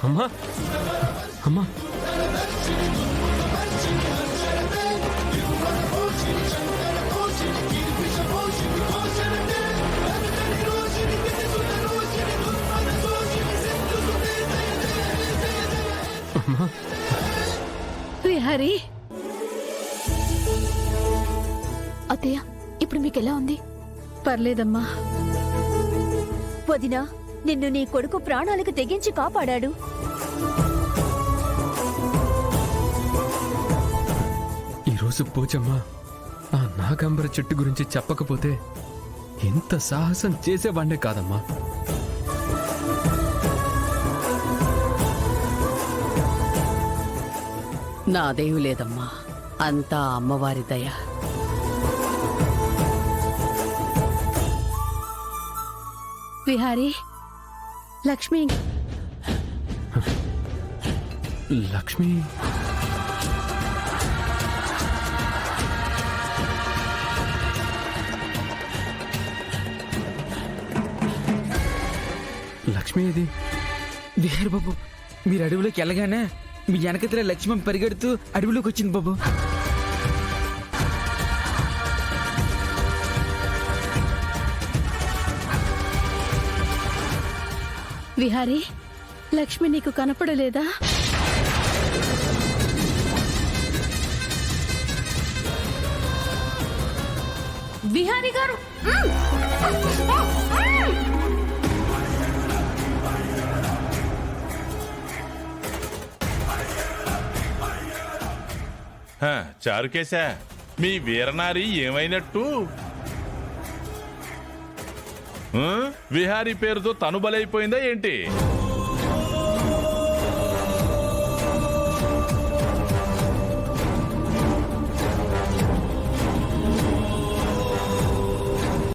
అమ్మా అమ్మా విహారీ, అత్తయ్య ఇప్పుడు మీకెలా ఉంది? పర్లేదమ్మా. వదినా, నిన్ను నీ కొడుకు ప్రాణాలకు తెగించి కాపాడాడు. ఈరోజు పూజమ్మ ఆ నాగంబర చెట్టు గురించి చెప్పకపోతే ఇంత సాహసం చేసేవాడే కాదమ్మా. నాదేం లేదమ్మా, అంతా అమ్మవారి దయ. విహారీ, లక్ష్మి లక్ష్మి లక్ష్మి ఇది విహారి బాబు, మీరు అడవిలోకి వెళ్ళగానే మీ వెనకతల లక్ష్మణ్ పరిగెడుతూ అడవిలోకి వచ్చింది బాబు. విహారీ, లక్ష్మి నీకు కనపడలేదా? విహారీ గారు, చారుకేశా, మీ వీరనారి ఏమైనట్టు? విహారీ పేరుతో తను బలైపోయిందా ఏంటి?